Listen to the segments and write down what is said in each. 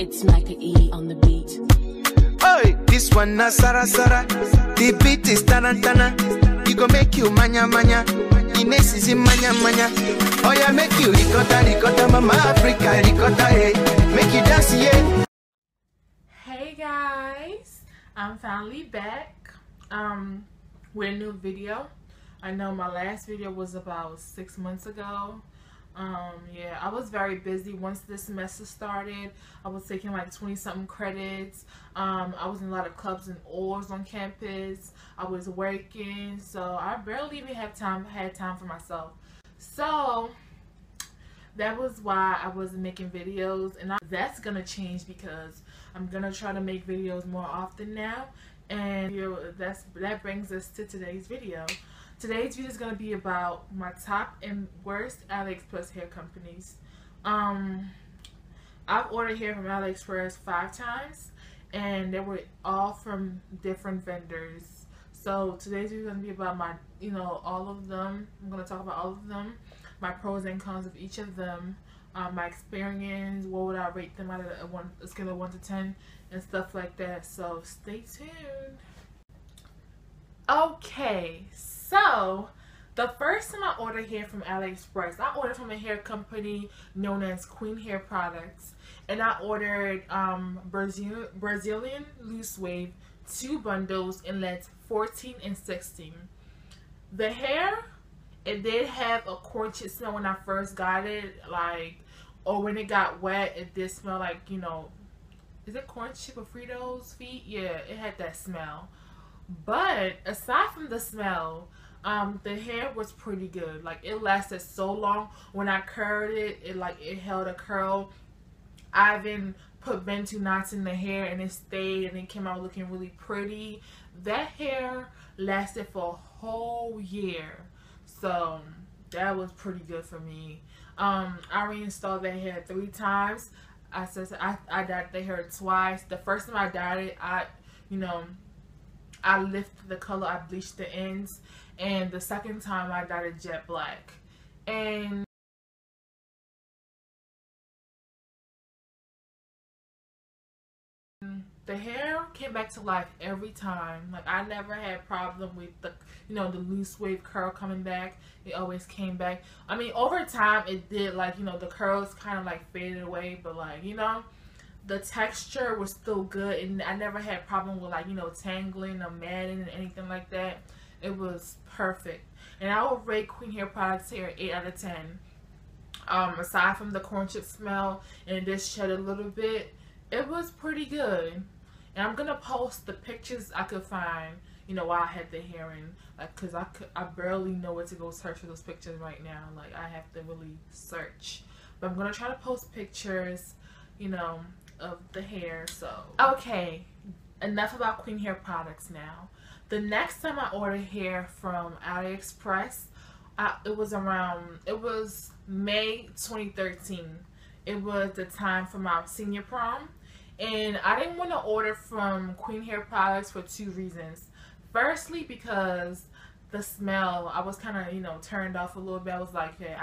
It's Micah E on the beat. Oi, this one na Sara Sara. The beat is tarantana. You go make you manya manya. Ines is in manya manya. Oh yeah, make you ricotta ricotta, mama Africa ricotta, hey. Make you dance, yeah. Hey guys, I'm finally back with a new video. I know my last video was about 6 months ago. Yeah, I was very busy once this semester started. I was taking like 20-something credits. I was in a lot of clubs and oars on campus. I was working, so I barely even had time for myself. So that was why I wasn't making videos, and that's gonna change because I'm gonna try to make videos more often now. And that brings us to today's video. Today's video is going to be about my top and worst Aliexpress hair companies. I've ordered hair from Aliexpress 5 times, and they were all from different vendors. So today's video is going to be about my, all of them. I'm going to talk about all of them, my pros and cons of each of them, my experience, what would I rate them out of a scale of 1 to 10, and stuff like that. So stay tuned. Okay, so the first time I ordered hair from Aliexpress, I ordered from a hair company known as Queen Hair Products, and I ordered Brazilian loose wave 2 bundles in lengths 14 and 16. The hair, it did have a corn chip smell when I first got it, or when it got wet, it did smell like, is it corn chip or Fritos feet? Yeah, it had that smell. But aside from the smell, the hair was pretty good. Like, it lasted so long. When I curled it, it held a curl. I even put Bentu knots in the hair and it stayed, and it came out looking really pretty. That hair lasted for a whole year. So that was pretty good for me. I reinstalled that hair 3 times. I dyed the hair twice. The first time I dyed it, I lifted the color, I bleached the ends, and the second time I dyed it jet black. And the hair came back to life every time. Like, I never had a problem with the loose wave curl coming back. It always came back. I mean, over time it did, the curls kind of faded away, but the texture was still good, and I never had a problem with tangling or matting and anything like that. It was perfect, and I would rate Queen Hair Products hair 8 out of 10. Aside from the corn chip smell and it did shed a little bit, it was pretty good. And I'm gonna post the pictures I could find, while I had the hair in, cause I barely know where to go search for those pictures right now. I have to really search, but I'm gonna try to post pictures, of the hair. So okay, enough about Queen Hair Products now. The next time I ordered hair from Aliexpress, it was May 2013. It was the time for my senior prom, and I didn't want to order from Queen Hair Products for 2 reasons. Firstly, because the smell, I was kind of turned off a little bit. I was like, hey,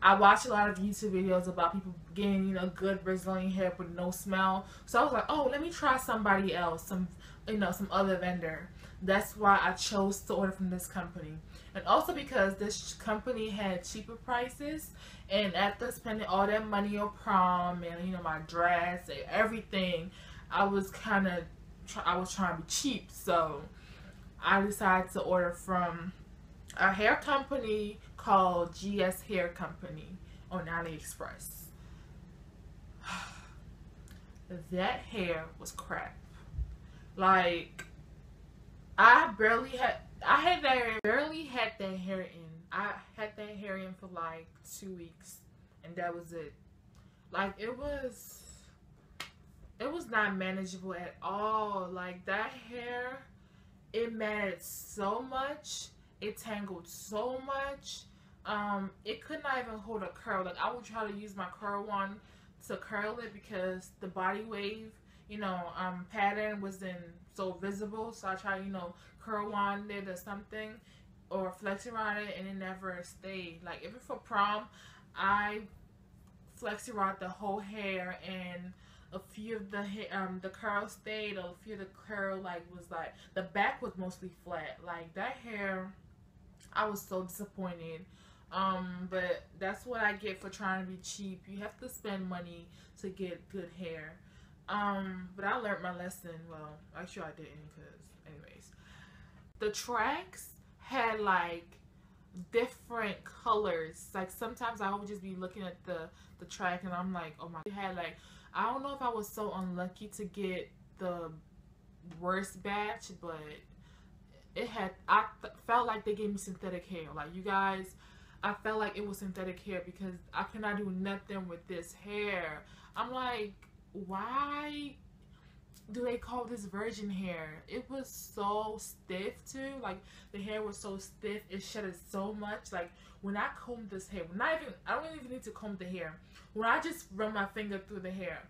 I watch a lot of YouTube videos about people getting, good Brazilian hair with no smell. So I was like, oh, let me try somebody else, some other vendor. That's why I chose to order from this company. And also because this company had cheaper prices, and after spending all that money on prom and, my dress and everything, I was trying to be cheap. So I decided to order from a hair company called GS Hair Company on AliExpress. That hair was crap. I barely had that hair in. I had that hair in for 2 weeks, and that was it. It was not manageable at all. That hair, it matted so much. It tangled so much. It could not even hold a curl. I would try to use my curl wand to curl it because the body wave, pattern wasn't so visible. So I tried, curl wand it or something, or flex around it, and it never stayed. Even for prom, I flexed around the whole hair, and a few of the the curl stayed, a few of the curl like was like the back was mostly flat. Like that hair, I was so disappointed. But that's what I get for trying to be cheap. You have to spend money to get good hair. But I learned my lesson. Well, actually I didn't, because anyways, the tracks had like different colors. Like sometimes I would just be looking at the track and I'm like, oh my, it had like, I don't know if I was so unlucky to get the worst batch, but it had, felt like they gave me synthetic hair. Like, you guys, I felt like it was synthetic hair because I cannot do nothing with this hair. I'm like, why do they call this virgin hair? It was so stiff too. Like, the hair was so stiff, it shedded so much. Like, when I combed this hair, I don't even need to comb the hair. When I just run my finger through the hair,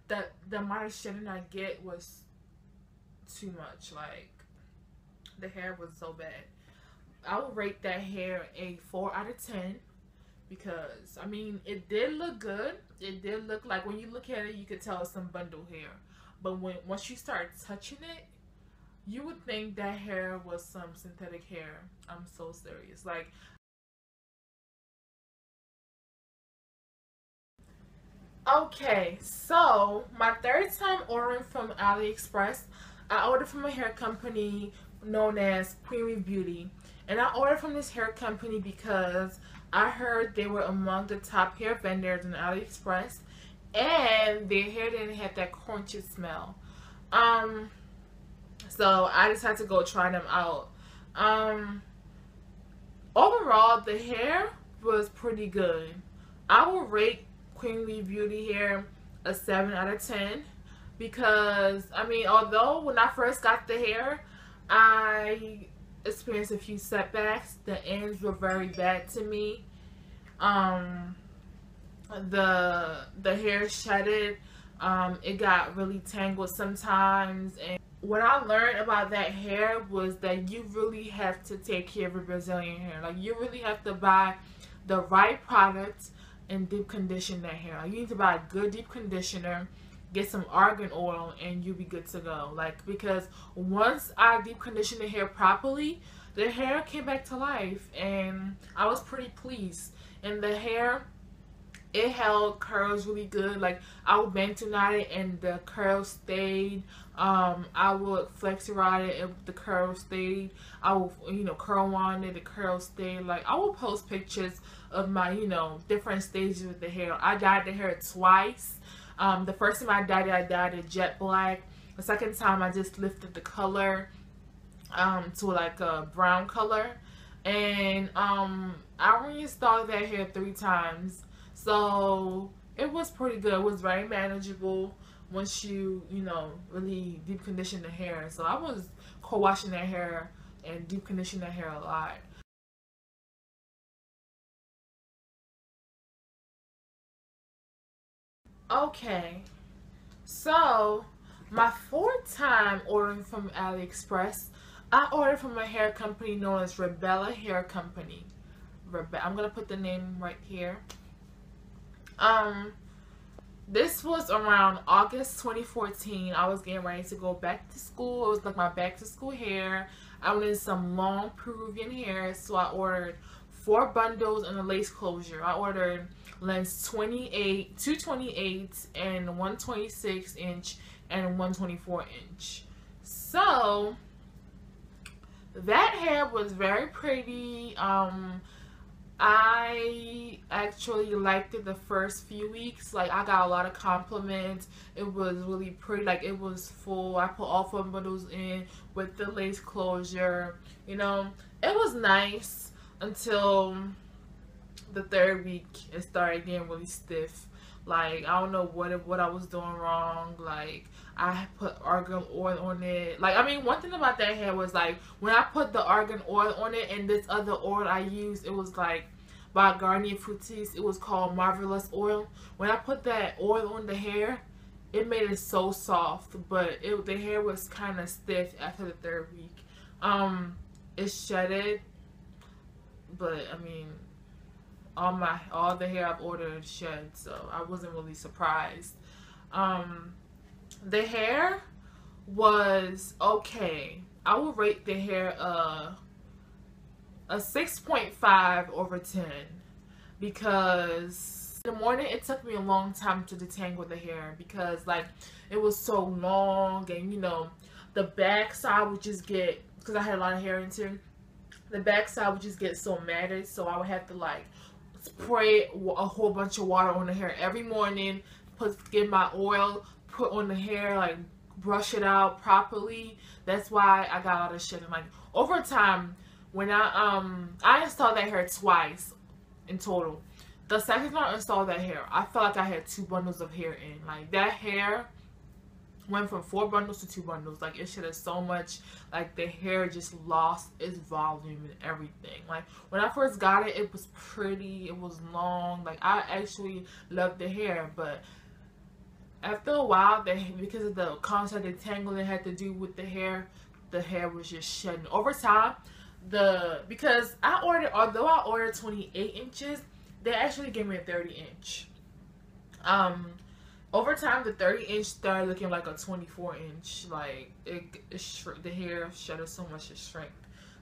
the amount of shedding I get was too much. Like, the hair was so bad. I would rate that hair a 4 out of 10 because, I mean, it did look good. It did look like, when you look at it, you could tell it's some bundle hair. But once you start touching it, you would think that hair was some synthetic hair. I'm so serious. Like, okay, so my third time ordering from Aliexpress, I ordered from a hair company known as Peruvian Beauty. And I ordered from this hair company because I heard they were among the top hair vendors in Aliexpress, and their hair didn't have that crunchy smell. So I just had to go try them out. Overall, the hair was pretty good. I will rate Queenly Beauty hair a 7 out of 10 because, I mean, although when I first got the hair, I experienced a few setbacks. The ends were very bad to me. The hair shedded. It got really tangled sometimes, and what I learned about that hair was that you really have to take care of your Brazilian hair. Like, you really have to buy the right product and deep condition that hair. Like, you need to buy a good deep conditioner, get some argan oil, and you'll be good to go. Like, because once I deep conditioned the hair properly, the hair came back to life, and I was pretty pleased. And the hair, it held curls really good. Like, I would bang tonight it and the curls stayed. I would flex ride it and the curls stayed. I would, curl on it, the curls stayed. Like, I will post pictures of my, different stages with the hair. I dyed the hair twice. The first time I dyed it jet black. The second time I just lifted the color to like a brown color. And I reinstalled that hair 3 times. So it was pretty good. It was very manageable once you, really deep condition the hair. So I was co-washing that hair and deep conditioning that hair a lot. Okay, so my 4th time ordering from AliExpress, I ordered from a hair company known as Rebela Hair Company. I'm gonna put the name right here. This was around August 2014. I was getting ready to go back to school. It was like my back to school hair. I wanted some long Peruvian hair, so I ordered 4 bundles and a lace closure. I ordered lengths 228 and 126 inch and 124 inch. So that hair was very pretty. I actually liked it the first few weeks. Like, I got a lot of compliments. It was really pretty. Like, it was full. I put all 4 bundles in with the lace closure. It was nice until the 3rd week. It started getting really stiff. Like, I don't know what I was doing wrong. Like, I put argan oil on it. Like, I mean, one thing about that hair was, like, when I put the argan oil on it and this other oil I used, it was like by Garnier Fructis. It was called Marvelous Oil. When I put that oil on the hair, it made it so soft, but the hair was kind of stiff after the 3rd week. It shedded, but I mean, all the hair I've ordered shed, so I wasn't really surprised. The hair was okay. I would rate the hair a 6.5 over 10 because in the morning it took me a long time to detangle the hair because like it was so long, and you know the back side would just get, because I had a lot of hair into it, the back side would just get so matted, so I would have to like spray a whole bunch of water on the hair every morning, get my oil, put on the hair, like brush it out properly. That's why I got all this shit. And like over time, when I installed that hair twice in total. The second time I installed that hair, I felt like I had 2 bundles of hair in. Like that hair went from 4 bundles to 2 bundles. Like it should have so much, like the hair just lost its volume and everything. Like when I first got it, it was pretty, it was long. Like I actually loved the hair, but after a while, because of the constant detangling it had to do with the hair was just shedding. Over time, because although I ordered 28 inches, they actually gave me a 30 inch. Over time, the 30 inch started looking like a 24 inch. Like the hair shedded so much it shrank.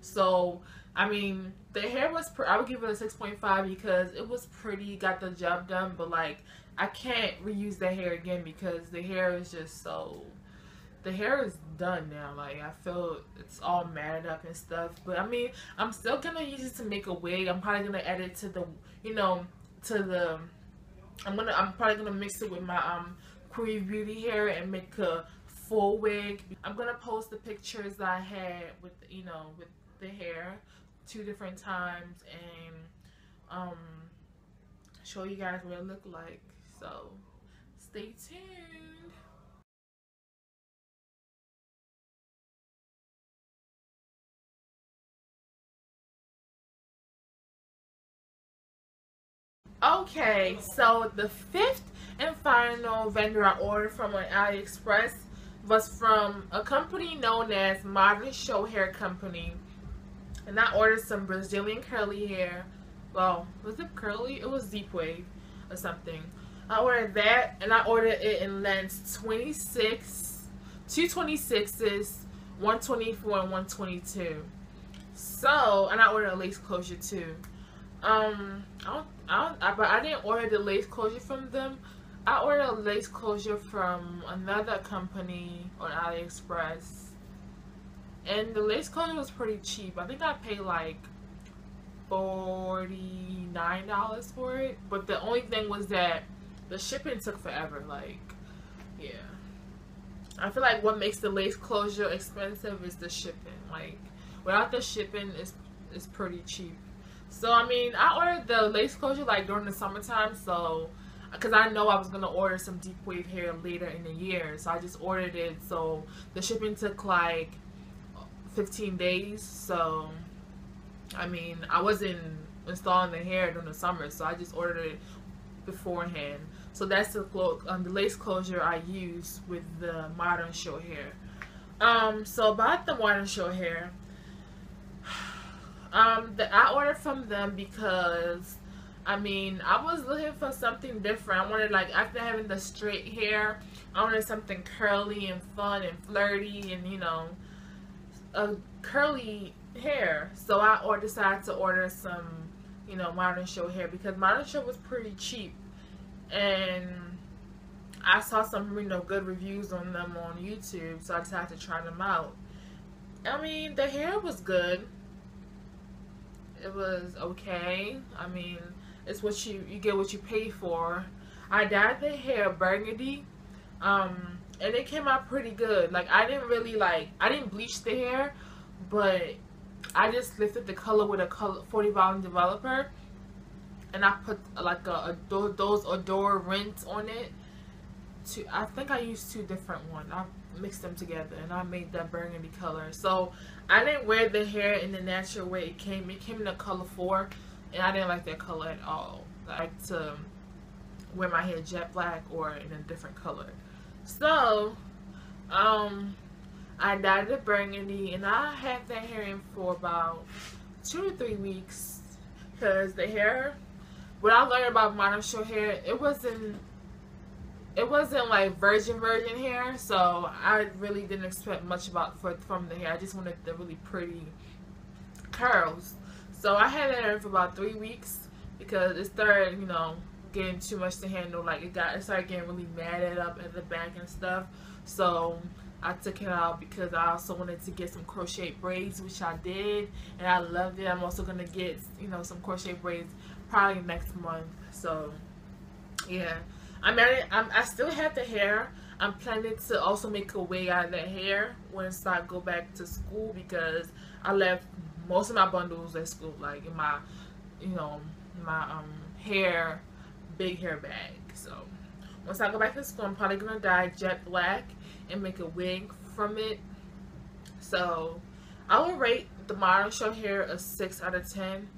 So I mean, the hair was I would give it a 6.5 because it was pretty, got the job done, but like I can't reuse the hair again because the hair is just so, the hair is done now. Like I feel it's all matted up and stuff, but I mean I'm still gonna use it to make a wig. I'm probably gonna add it to the, you know, to the, I'm probably gonna mix it with my Korean beauty hair and make a full wig. I'm gonna post the pictures that I had with, you know, with the hair 2 different times and show you guys what it looked like. So stay tuned. Okay, so the 5th and final vendor I ordered from on Aliexpress was from a company known as Modern Show Hair Company. And I ordered some Brazilian curly hair. Well, was it curly? It was deep wave or something. I ordered that, and I ordered it in lengths 26, 226s, 124, and 122. So, and I ordered a lace closure too. But I didn't order the lace closure from them. I ordered a lace closure from another company on AliExpress. And the lace closure was pretty cheap. I think I paid like $49 for it. But the only thing was that the shipping took forever. Like, yeah. I feel like what makes the lace closure expensive is the shipping. Like, without the shipping, it's pretty cheap. So, I mean, I ordered the lace closure like during the summertime. So, because I know I was going to order some deep wave hair later in the year. So, I just ordered it. So, the shipping took like 15 days. So I mean, I wasn't installing the hair during the summer, so I just ordered it beforehand. So that's the lace closure I use with the Modern Show Hair. So about the Modern Show Hair, I ordered from them because I mean I was looking for something different. I wanted, like, after having the straight hair, I wanted something curly and fun and flirty and, you know, a curly hair. So I decided to order some, you know, Modern Show hair because Modern Show was pretty cheap, and I saw some, you know, good reviews on them on YouTube, so I decided to try them out. I mean, the hair was good. It was okay. I mean, it's what you get what you pay for. I dyed the hair burgundy. And it came out pretty good. Like, I didn't bleach the hair, but I just lifted the color with a 40 volume developer, and I put like those Adore rinse on it. I think I used 2 different ones. I mixed them together and I made that burgundy color. So I didn't wear the hair in the natural way it came. It came in a color 4, and I didn't like that color at all. I like to wear my hair jet black or in a different color. So, I dyed it burgundy, and I had that hair in for about 2 to 3 weeks, because the hair, what I learned about Modern Show hair, it wasn't it wasn't like virgin hair, so I really didn't expect much from the hair. I just wanted the really pretty curls. So I had it there for about 3 weeks because it started, you know, getting too much to handle. Like it started getting really matted up at the back and stuff. So I took it out because I also wanted to get some crochet braids, which I did, and I loved it. I'm also gonna get, you know, some crochet braids probably next month. So yeah, I still have the hair. I'm planning to also make a wig out of the hair once I go back to school, because I left most of my bundles at school, like in my, you know, my big hair bag. So once I go back to school, I'm probably gonna dye jet black and make a wig from it. So I will rate the model show hair a 6 out of 10.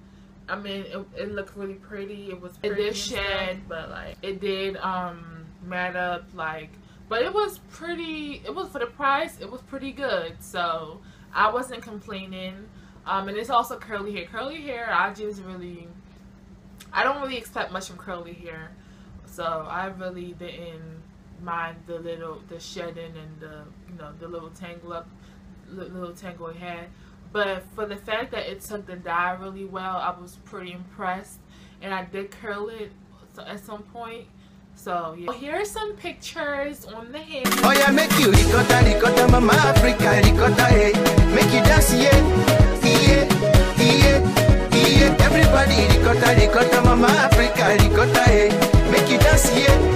I mean, it looked really pretty. It was pretty. It did shed, but like it did matte up, like, but it was pretty. It was, for the price, it was pretty good. So I wasn't complaining. And it's also curly hair. Curly hair, I don't really expect much from curly hair, so I really didn't mind the shedding and the, you know, the little tangle it had. But for the fact that it took the dye really well, I was pretty impressed, and I did curl it at some point. So yeah, here are some pictures on the hair. Oh yeah, make you ricotta, ricotta, mama Africa, ricotta, hey. Make you dance, yeah, yeah, yeah, yeah. Everybody ricotta, ricotta, mama Africa, ricotta, hey. Make you dance, yeah.